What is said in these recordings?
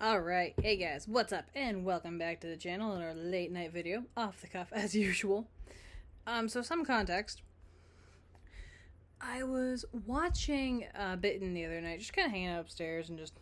Alright, hey guys, what's up? And welcome back to the channel in our late night video, off the cuff as usual. So some context. I was watching Bitten the other night, just kind of hanging out upstairs and just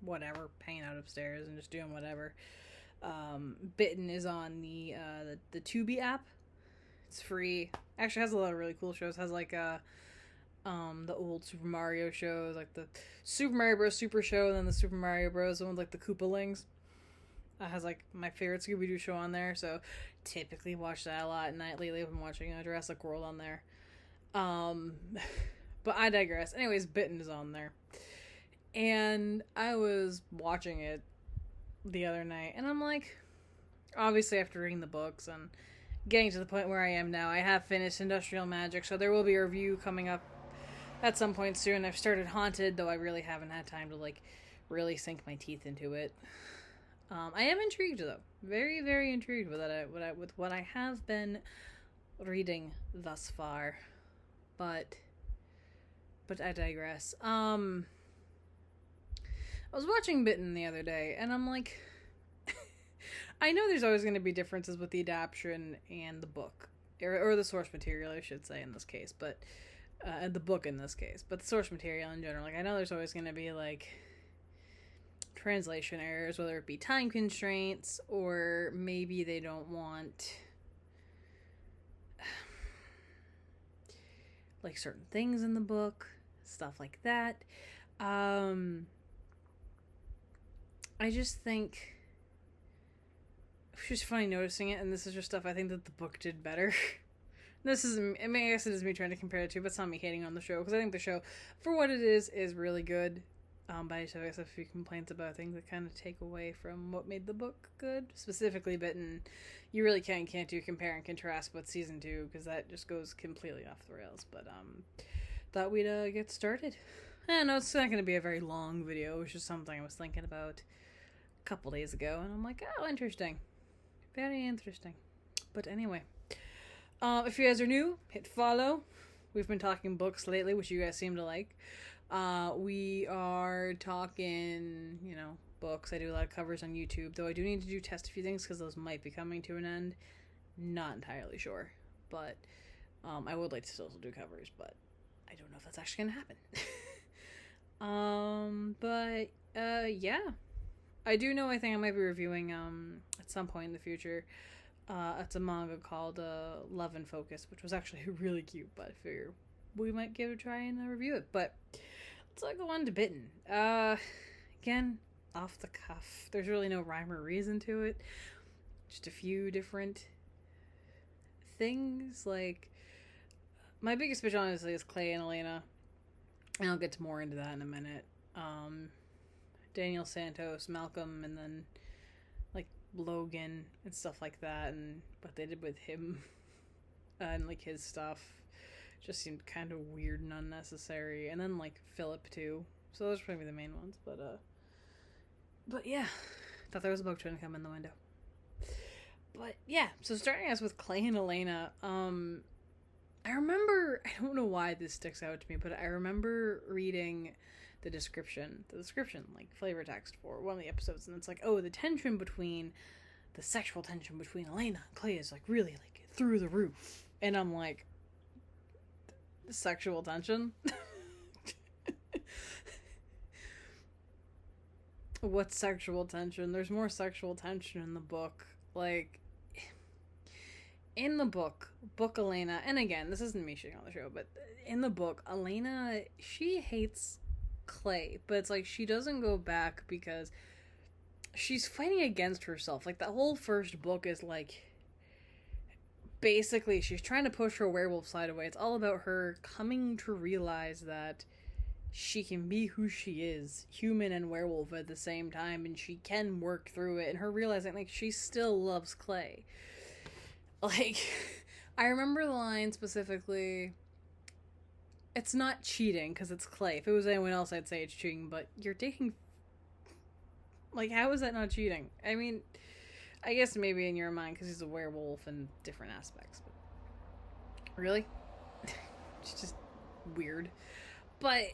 whatever, hanging out upstairs and just doing whatever. Bitten is on the Tubi app. It's free. Actually has a lot of really cool shows. Has like the old Super Mario shows, like the Super Mario Bros. Super Show, and then the Super Mario Bros. One with like the Koopalings. Has like my favorite Scooby-Doo show on there, so typically watch that a lot at night. Lately I've been watching Jurassic World on there. But I digress. Anyways, Bitten is on there. And I was watching it the other night, and I'm like, obviously after reading the books and getting to the point where I am now, I have finished Industrial Magic, so there will be a review coming up at some point soon. I've started Haunted, though I really haven't had time to like really sink my teeth into it. I am intrigued though, very, very intrigued with with what I have been reading thus far, but I digress. I was watching Bitten the other day, and I'm like, I know there's always going to be differences with the adaptation and the book, or the source material, I should say in this case, but the book in this case, but the source material in general. Like, I know there's always going to be like translation errors, whether it be time constraints or maybe they don't want like certain things in the book, stuff like that. I just think it's just funny noticing it, and this is just stuff I think that the book did better. This is, I mean, I guess it is me trying to compare it to, but it's not me hating on the show, because I think the show, for what it is really good. But I just have a few complaints about things that kind of take away from what made the book good. Specifically, Bitten, you really can't do compare and contrast with season 2, because that just goes completely off the rails. But thought we'd get started. I know it's not going to be a very long video. It was just something I was thinking about a couple days ago, and I'm like, oh, interesting, very interesting. But anyway, if you guys are new, hit follow. We've been talking books lately, which you guys seem to like. We are talking, books. I do a lot of covers on YouTube, though I do need to test a few things because those might be coming to an end. Not entirely sure, but I would like to still do covers, but I don't know if that's actually gonna happen. Yeah, I do know. I think I might be reviewing at some point in the future. It's a manga called Love and Focus, which was actually really cute, but I figure we might give it a try and review it. But let's go on to Bitten. Again, off the cuff. There's really no rhyme or reason to it. Just a few different things. Like, my biggest bitch, honestly, is Clay and Elena. And I'll get to more into that in a minute. Daniel Santos, Malcolm, and then like Logan and stuff like that, and what they did with him and like his stuff just seemed kind of weird and unnecessary. And then like Philip too. So those are probably the main ones. But yeah, thought there was a book trying to come in the window. But yeah, so starting us with Clay and Elena. I remember, I don't know why this sticks out to me, but I remember reading the description, like flavor text for one of the episodes, and it's like, oh, the sexual tension between Elena and Clay is like really like through the roof. And I'm like, sexual tension? What's sexual tension? There's more sexual tension in the book. Like, in the book Elena, and again, this isn't me shitting on the show, but in the book, Elena, she hates Clay, but it's like she doesn't go back because she's fighting against herself. Like, the whole first book is like, basically, she's trying to push her werewolf side away. It's all about her coming to realize that she can be who she is, human and werewolf at the same time, and she can work through it, and her realizing, like, she still loves Clay. Like, I remember the line specifically, it's not cheating, because it's Clay. If it was anyone else, I'd say it's cheating, but you're dating... Like, how is that not cheating? I mean, I guess maybe in your mind, because he's a werewolf and different aspects. But really? It's just weird. But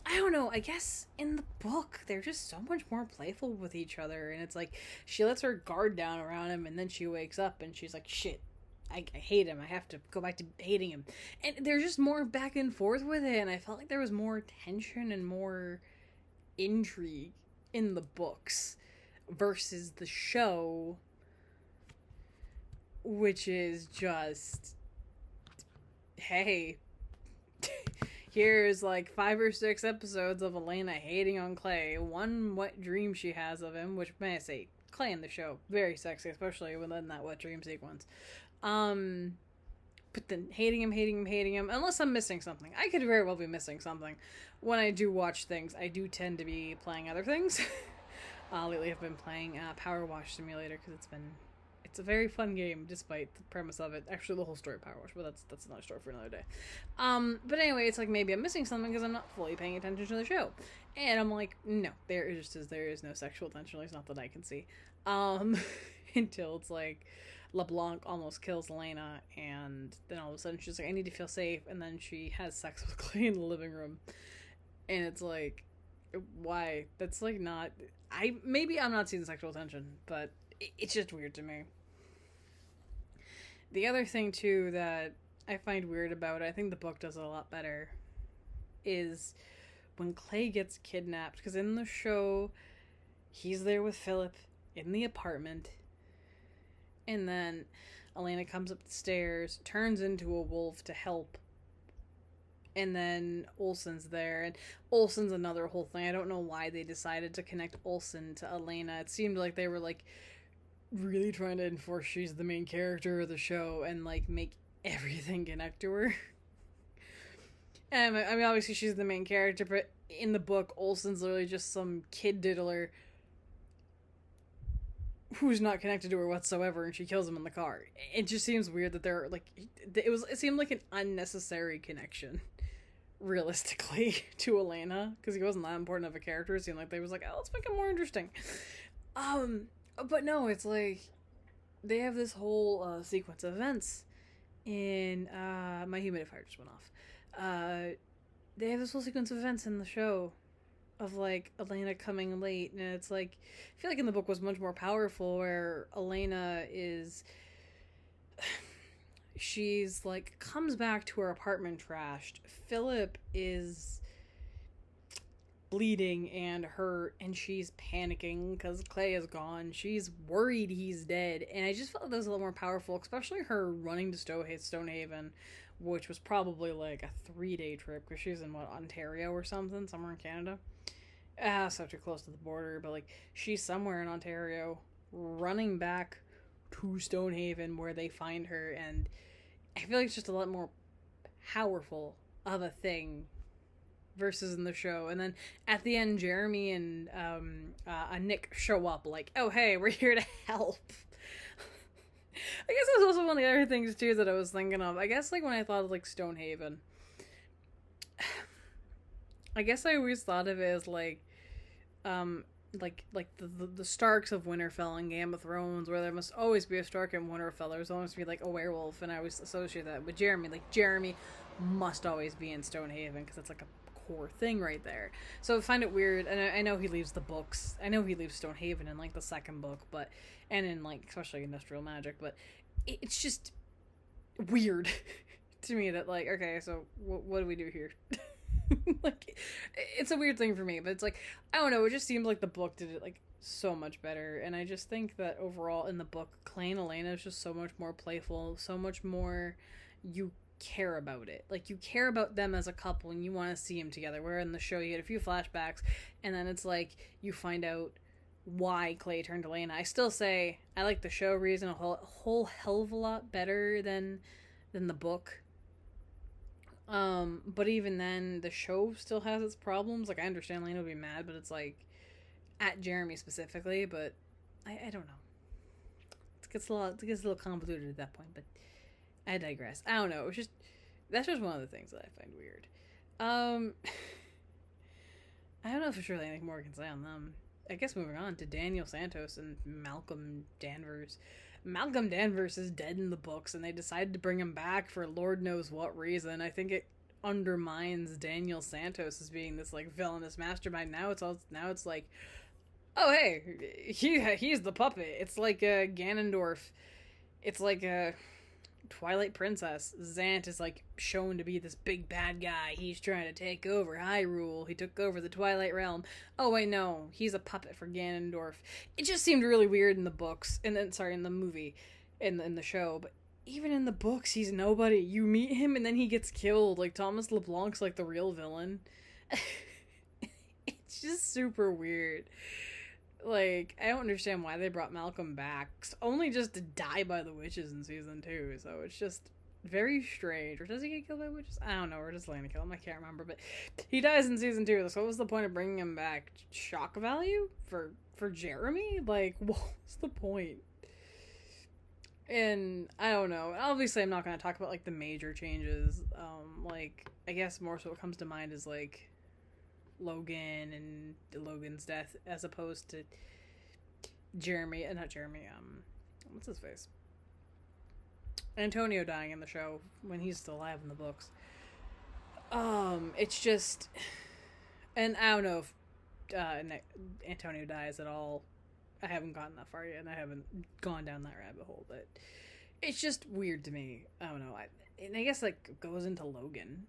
I don't know, I guess in the book they're just so much more playful with each other, and it's like she lets her guard down around him, and then she wakes up and she's like, shit, I hate him, I have to go back to hating him. And there's just more back and forth with it, and I felt like there was more tension and more intrigue in the books versus the show, which is just, hey, here's like 5 or 6 episodes of Elena hating on Clay. One wet dream she has of him, which, may I say, Clay in the show, very sexy, especially within that wet dream sequence. But then hating him, unless I'm missing something. I could very well be missing something. When I do watch things, I do tend to be playing other things. Lately I've been playing Power Wash Simulator, because it's a very fun game, despite the premise of it. Actually, the whole story of Power Wash, but that's another story for another day. But anyway, it's like maybe I'm missing something because I'm not fully paying attention to the show. And I'm like, no, there is no sexual tension, at least not that I can see. Until it's like LeBlanc almost kills Elena, and then all of a sudden she's like, I need to feel safe, and then she has sex with Clay in the living room. And it's like, why? That's like not... Maybe I'm not seeing sexual tension, but it's just weird to me. The other thing, too, that I find weird about it, I think the book does it a lot better, is when Clay gets kidnapped. Because in the show, he's there with Philip in the apartment, and then Elena comes up the stairs, turns into a wolf to help, and then Olsen's there, and Olsen's another whole thing. I don't know why they decided to connect Olsen to Elena. It seemed like they were, like, really trying to enforce she's the main character of the show and, like, make everything connect to her. And, I mean, obviously she's the main character, but in the book, Olsen's literally just some kid diddler who's not connected to her whatsoever, and she kills him in the car. It just seems weird that they're, like, it seemed like an unnecessary connection, realistically, to Elena, because he wasn't that important of a character. It seemed like they was like, oh, let's make him more interesting. But no, it's like, they have this whole sequence of events in, my humidifier just went off. They have this whole sequence of events in the show of, like, Elena coming late, and it's like, I feel like in the book was much more powerful, where Elena is, she's, like, comes back to her apartment trashed. Philip is bleeding and hurt, and she's panicking because Clay is gone. She's worried he's dead, and I just felt like that was a little more powerful, especially her running to Stonehaven, which was probably like a 3-day trip, because she's in, Ontario or something, somewhere in Canada. So too close to the border, but, like, she's somewhere in Ontario, running back to Stonehaven where they find her, and I feel like it's just a lot more powerful of a thing versus in the show. And then at the end, Jeremy and Nick show up, like, oh, hey, we're here to help. I guess that's also one of the other things, too, that I was thinking of. I guess, like, when I thought of, like, Stonehaven, I guess I always thought of it as, like the Starks of Winterfell in Game of Thrones, where there must always be a Stark in Winterfell. There's always be, like, a werewolf, and I always associate that with Jeremy. Like, Jeremy must always be in Stonehaven, because it's, like, a core thing right there. So I find it weird, and I know he leaves the books. I know he leaves Stonehaven in, like, the second book, and in, like, especially Industrial Magic, but it's just weird to me that, like, okay, so what do we do here? Like, it's a weird thing for me, but it's like, I don't know, it just seems like the book did it, like, so much better, and I just think that overall in the book, Clay and Elena is just so much more playful, so much more you care about it. Like, you care about them as a couple, and you want to see them together, where in the show you get a few flashbacks, and then it's like, you find out why Clay turned Elena. I still say, I like the show reason a whole hell of a lot better than the book. But even then, the show still has its problems. Like, I understand Lena would be mad, but it's like, at Jeremy specifically, but I don't know. It gets a little convoluted at that point, but I digress. I don't know. That's just one of the things that I find weird. I don't know for sure anything more I can say on them. I guess moving on to Daniel Santos and Malcolm Danvers. Malcolm Danvers is dead in the books, and they decided to bring him back for Lord knows what reason. I think undermines Daniel Santos as being this like villainous mastermind. Now it's like, oh hey, he's the puppet. It's like a Ganondorf. It's like a Twilight Princess. Zant is like shown to be this big bad guy. He's trying to take over Hyrule. He took over the Twilight Realm. Oh wait, no, he's a puppet for Ganondorf. It just seemed really weird in the books, and then sorry, in the movie, in the show. But even in the books, he's nobody. You meet him and then he gets killed. Like Thomas LeBlanc's like the real villain. It's just super weird. Like, I don't understand why they brought Malcolm back. Only just to die by the witches in season 2. So it's just very strange. Or does he get killed by witches? I don't know. We're just going to kill him. I can't remember. But he dies in season 2. So what was the point of bringing him back? Shock value? For Jeremy? Like, what's the point? And I don't know. Obviously, I'm not going to talk about, like, the major changes. Like, I guess more so what comes to mind is, like, Logan and Logan's death as opposed to what's his face? Antonio dying in the show when he's still alive in the books. It's just, and I don't know if Antonio dies at all. I haven't gotten that far yet, and I haven't gone down that rabbit hole, but it's just weird to me. I don't know. And I guess like goes into Logan.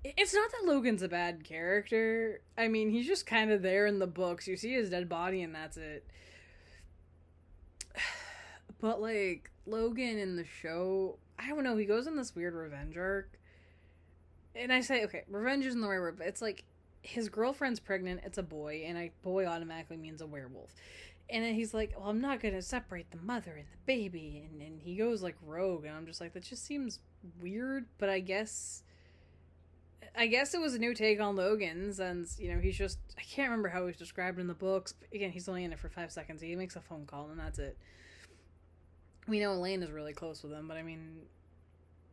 It's not that Logan's a bad character. I mean, he's just kind of there in the books. You see his dead body and that's it. But, like, Logan in the show, I don't know, he goes in this weird revenge arc. And I say, okay, revenge isn't the right word, but it's like, his girlfriend's pregnant, it's a boy, and a boy automatically means a werewolf. And then he's like, well, I'm not going to separate the mother and the baby. And he goes, like, rogue, and I'm just like, that just seems weird, but I guess it was a new take on Logan, since, you know, he's just, I can't remember how he's described in the books, but again, he's only in it for 5 seconds. He makes a phone call, and that's it. We know Elaine is really close with him, but I mean,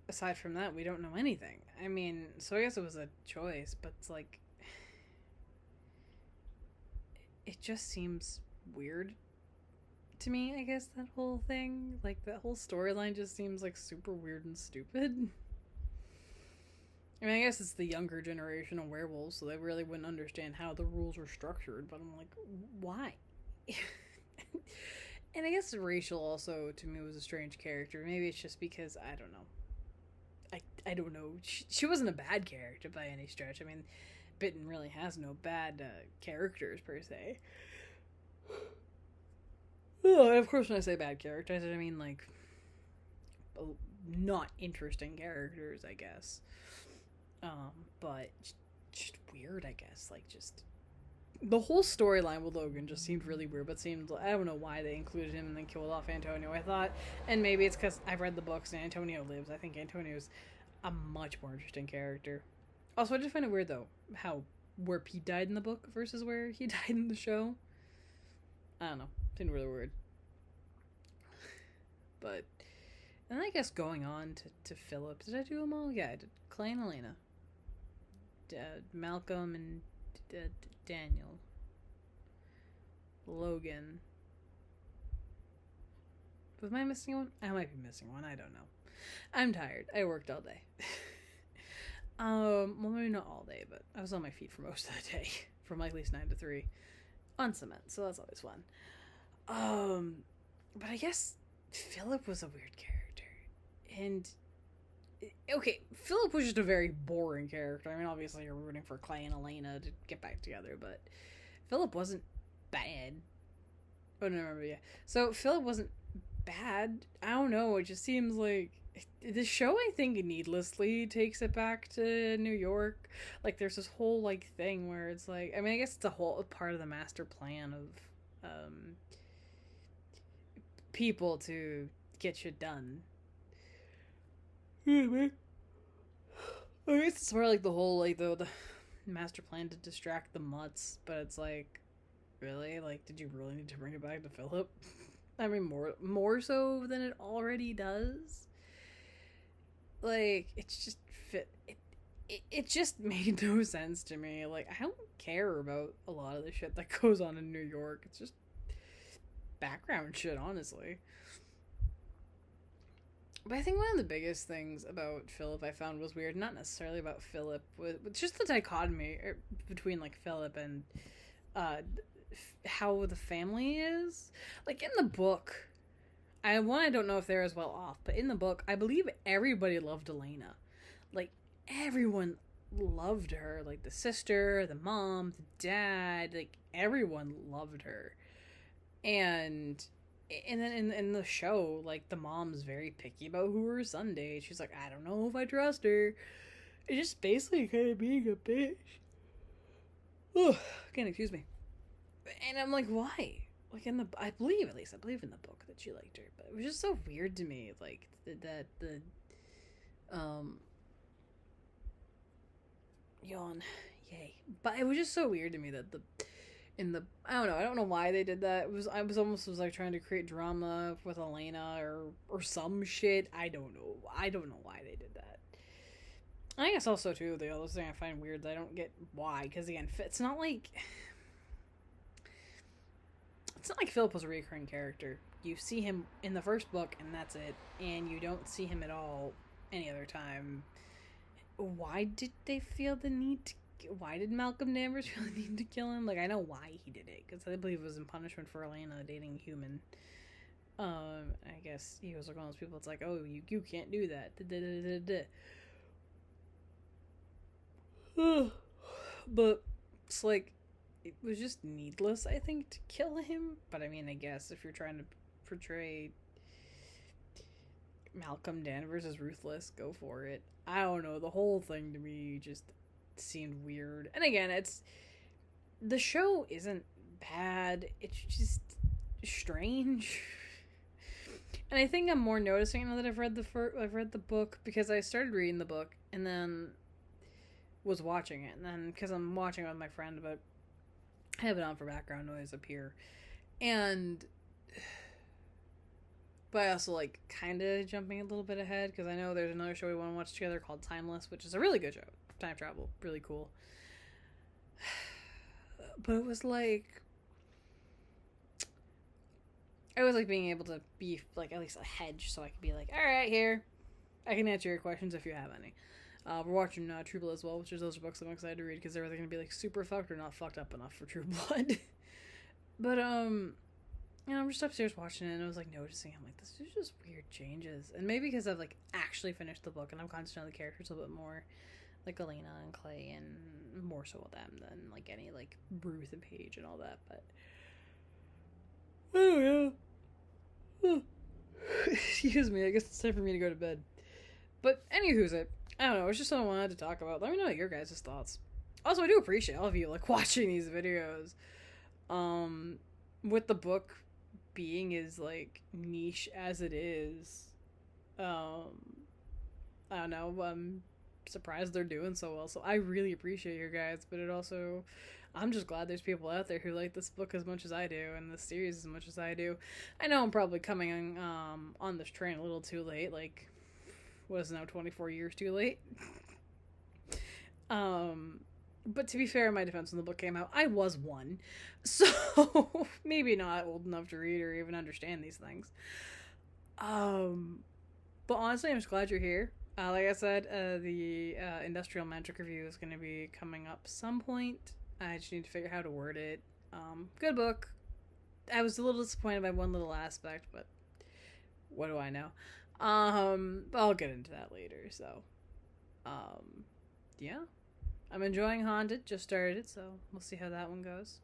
aside from that, we don't know anything. I mean, so I guess it was a choice, but it's like, it just seems weird to me, I guess, that whole thing. Like, that whole storyline just seems, like, super weird and stupid. I mean, I guess it's the younger generation of werewolves, so they really wouldn't understand how the rules are structured, but I'm like, why? And I guess Rachel also, to me, was a strange character. Maybe it's just because, I don't know. I don't know. She wasn't a bad character by any stretch. I mean, Bitten really has no bad characters, per se. Oh, and of course, when I say bad characters, I mean, like, not interesting characters, I guess. But just weird, I guess. Like, just the whole storyline with Logan just seemed really weird, but seemed, I don't know why they included him and then killed off Antonio. I thought, and maybe it's because I've read the books and Antonio lives. I think Antonio's a much more interesting character. Also, I just find it weird, though, how where Pete died in the book versus where he died in the show. I don't know. Seemed really weird. But, and I guess going on to Philip. Did I do them all? Yeah, I did. Clay and Elena. Malcolm and Daniel. Logan. Was I missing one? I might be missing one. I don't know. I'm tired. I worked all day. Well, maybe not all day, but I was on my feet for most of the day. From like at least 9 to 3. On cement, so that's always fun. But I guess Philip was a weird character. And okay, Philip was just a very boring character. I mean, obviously you're rooting for Clay and Elena to get back together, but Philip wasn't bad. Oh, no, remember, yeah. So, Philip wasn't bad. I don't know, it just seems like the show, I think, needlessly takes it back to New York. Like, there's this whole, like, thing where it's like, I mean, I guess it's a whole part of the master plan of, people to get shit done. Yeah, man. I guess it's more like the whole, like, the master plan to distract the mutts, but it's like, really? Like, did you really need to bring it back to Philip? I mean, more so than it already does. Like, it's just it just made no sense to me. Like, I don't care about a lot of the shit that goes on in New York. It's just background shit, honestly. But I think one of the biggest things about Philip I found was weird, not necessarily about Philip, was just the dichotomy between like Philip and uh, how the family is. Like in the book, I don't know if they're as well off, but in the book, I believe everybody loved Elena. Like everyone loved her. Like the sister, the mom, the dad, like everyone loved her. And then in the show, like the mom's very picky about who her son dates. She's like, I don't know if I trust her. It's just basically kind of being a bitch. Oh, again, excuse me. And I'm like, why? Like I believe in the book that she liked her, but it was just so weird to me, like um, yawn, yay. But it was just so weird to me that I don't know why they did that. I was almost like trying to create drama with Elena or some shit. I don't know why they did that. I guess also too the other thing I find weird that I don't get why, because again, it's not like Philip was a recurring character. You see him in the first book and that's it, and you don't see him at all any other time. Why did they feel the need to why did Malcolm Danvers really need to kill him? Like, I know why he did it, because I believe it was in punishment for Elena dating a human. I guess he was like one of those people. It's like, oh, you can't do that. But it's like, it was just needless, I think, to kill him. But I mean, I guess if you're trying to portray Malcolm Danvers as ruthless, go for it. I don't know. The whole thing to me just seemed weird. And again, the show isn't bad. It's just strange. And I think I'm more noticing now that I've read the book, because I started reading the book and then was watching it, and then because I'm watching it with my friend, but I have it on for background noise up here, but I also like kind of jumping a little bit ahead because I know there's another show we want to watch together called Timeless, which is a really good show. Time travel, really cool. But it was like I was like being able to be like at least a hedge, so I could be like, all right, here, I can answer your questions if you have any. We're watching True Blood as well, which is those books I'm excited to read because they're either going to be like super fucked or not fucked up enough for True Blood. But you know, I'm just upstairs watching it and I was like noticing, I'm like, this is just weird changes, and maybe because I've like actually finished the book and I'm concentrating on the characters a little bit more, like Elena and Clay, and more so with them than like any like Ruth and Paige and all that. But oh yeah. Excuse me, I guess it's time for me to go to bed. But anywho's it, I don't know, it's just something I wanted to talk about. Let me know your guys' thoughts. Also, I do appreciate all of you like watching these videos. With the book being as like niche as it is, I don't know, I'm surprised they're doing so well. So I really appreciate you guys, but it also, I'm just glad there's people out there who like this book as much as I do and this series as much as I do. I know I'm probably coming on this train a little too late, like what is it now, 24 years too late. But to be fair, in my defense, when the book came out, I was one, so maybe not old enough to read or even understand these things. But honestly, I'm just glad you're here. Like I said, the Industrial Magic review is going to be coming up some point. I just need to figure out how to word it. Good book. I was a little disappointed by one little aspect, but what do I know? I'll get into that later. So, yeah. I'm enjoying Haunted, just started it, so we'll see how that one goes.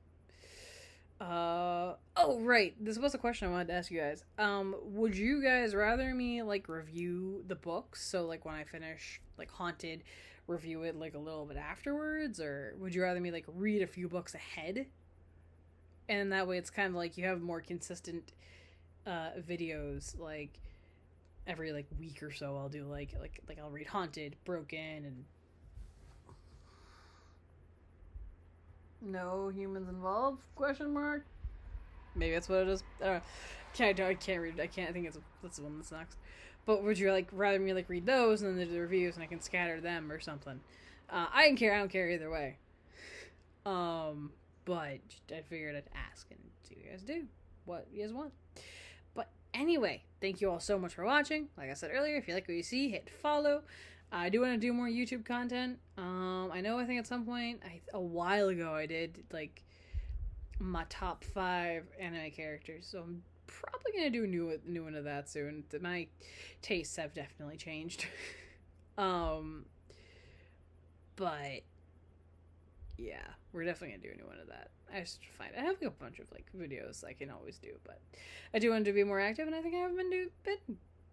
Oh, right, this was a question I wanted to ask you guys. Would you guys rather me, like, review the books, so, like, when I finish, like, Haunted, review it, like, a little bit afterwards, or would you rather me, like, read a few books ahead? And that way it's kind of like you have more consistent, videos, like, every, like, week or so I'll do, like I'll read Haunted, Broken, and no humans involved? Question mark. Maybe that's what it is. I don't know. I can't read it. I can't. I think that's the one that's next. But would you like rather me like read those and then there's the reviews and I can scatter them or something? I don't care. I don't care either way. But I figured I'd ask and see what you guys do. What you guys want. But Anyway, thank you all so much for watching. Like I said earlier, if you like what you see, hit follow. I do want to do more YouTube content. I think at some point, a while ago, I did like my top 5 anime characters. So I'm probably gonna do a new one of that soon. My tastes have definitely changed. But yeah, we're definitely gonna do a new one of that. I have like a bunch of like videos I can always do, but I do want to be more active, and I think I have been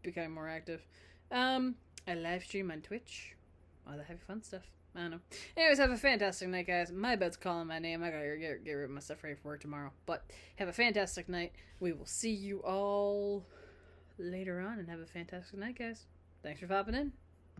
becoming more active. I live stream on Twitch, all the heavy fun stuff. I don't know. Anyways, have a fantastic night, guys. My bed's calling my name. I gotta get rid of my stuff ready for work tomorrow. But have a fantastic night. We will see you all later on, and have a fantastic night, guys. Thanks for popping in.